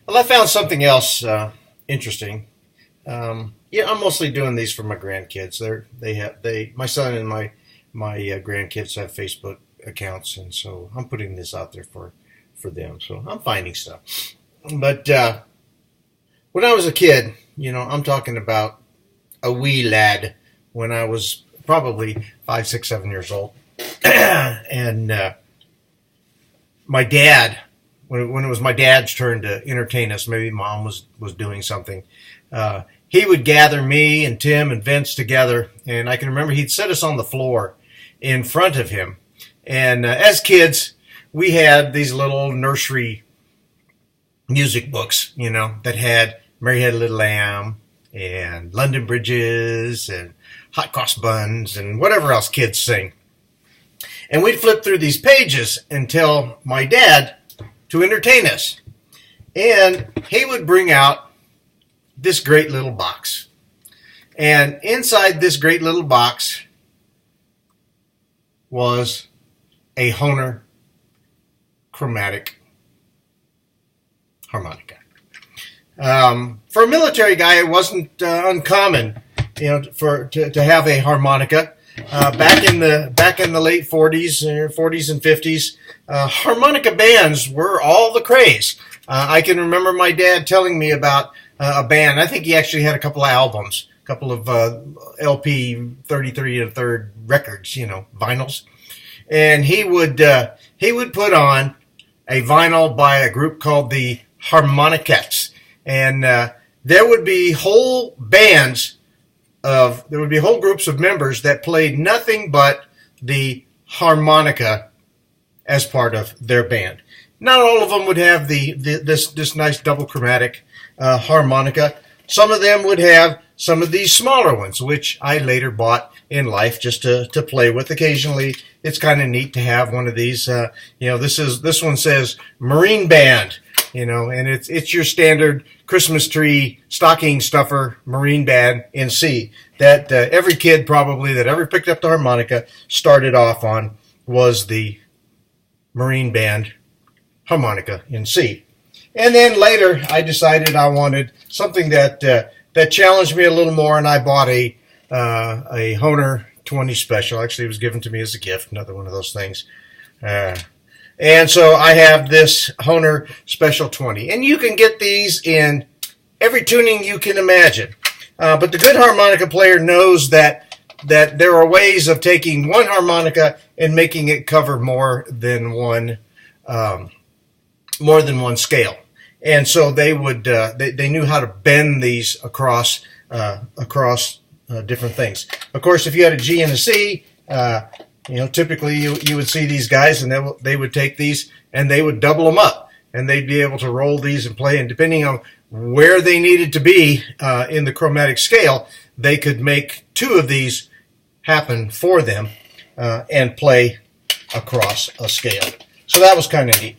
Well, I found something else interesting. Yeah, I'm mostly doing these for my grandkids. My son and my grandkids have Facebook accounts, and so I'm putting this out there for them. So I'm finding stuff. But when I was a kid, I'm talking about a wee lad when I was probably 5, 6, 7 years old, and my dad, when it was my dad's turn to entertain us, maybe mom was doing something. He would gather me and Tim and Vince together, and I can remember he'd set us on the floor in front of him. And as kids, we had these little nursery music books, that had Mary Had a Little Lamb and London Bridges and Hot Cross Buns and whatever else kids sing. And we'd flip through these pages and tell my dad to entertain us. And he would bring out this great little box. And inside this great little box was a Hohner chromatic harmonica. For a military guy, it wasn't uncommon, to have a harmonica. Back in the late 40s and 50s, harmonica bands were all the craze. I can remember my dad telling me about a band. I think he actually had a couple of albums, a couple of LP 33 and a third records, vinyls, and he would put on a vinyl by a group called the Harmonicettes, and there would be whole groups of members that played nothing but the harmonica as part of their band. Not all of them would have this nice double chromatic harmonica. Some of them would have some of these smaller ones, which I later bought in life just to play with. Occasionally, it's kind of neat to have one of these. This one says Marine Band, and it's your standard Christmas tree stocking stuffer Marine Band in C that every kid probably that ever picked up the harmonica started off on was the Marine Band harmonica in C. And then later, I decided I wanted something that challenged me a little more, and I bought a Hohner 20 Special. Actually, it was given to me as a gift, another one of those things. And so I have this Hohner Special 20. And you can get these in every tuning you can imagine. But the good harmonica player knows that there are ways of taking one harmonica and making it cover more than one scale. And so they would they knew how to bend these across different things. Of course, if you had a G and a C, typically you would see these guys, and they would take these and they would double them up, and they'd be able to roll these and play. And depending on where they needed to be in the chromatic scale, they could make two of these happen for them and play across a scale. So that was kind of neat.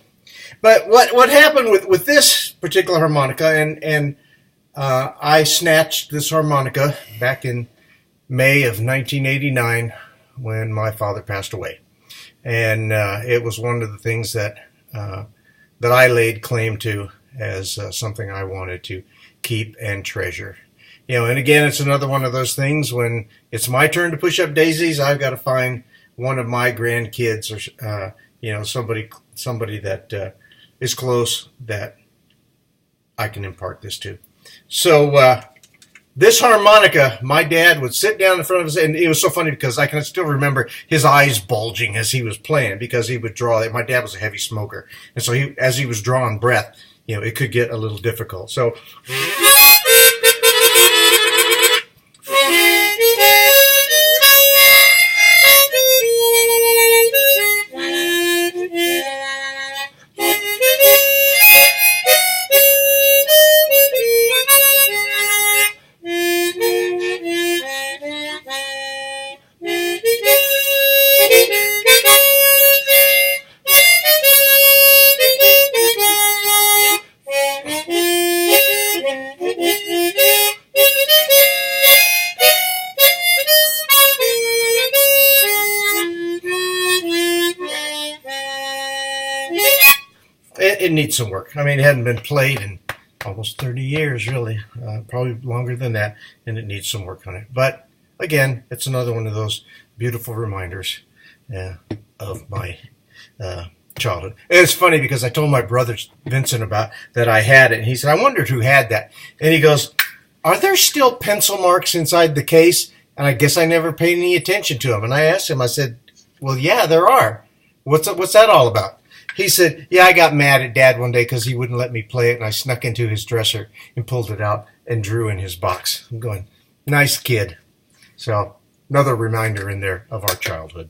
But what happened with this particular harmonica, and I snatched this harmonica back in May of 1989 when my father passed away, and it was one of the things that I laid claim to as something I wanted to keep and treasure. And again, it's another one of those things when it's my turn to push up daisies, I've got to find one of my grandkids or somebody that is close that I can impart this to. So this harmonica, my dad would sit down in front of us, and it was so funny because I can still remember his eyes bulging as he was playing, because he would draw. My dad was a heavy smoker, and so as he was drawing breath, it could get a little difficult. So it needs some work. I mean, it hadn't been played in almost 30 years, really, probably longer than that, and it needs some work on it. But again, it's another one of those beautiful reminders of my childhood. And it's funny because I told my brother Vincent about that I had it, and he said, I wondered who had that. And he goes, are there still pencil marks inside the case? And I guess I never paid any attention to them. And I asked him, I said, well, yeah, there are. What's that all about? He said, yeah, I got mad at Dad one day because he wouldn't let me play it, and I snuck into his dresser and pulled it out and drew in his box. I'm going, nice kid. So another reminder in there of our childhood.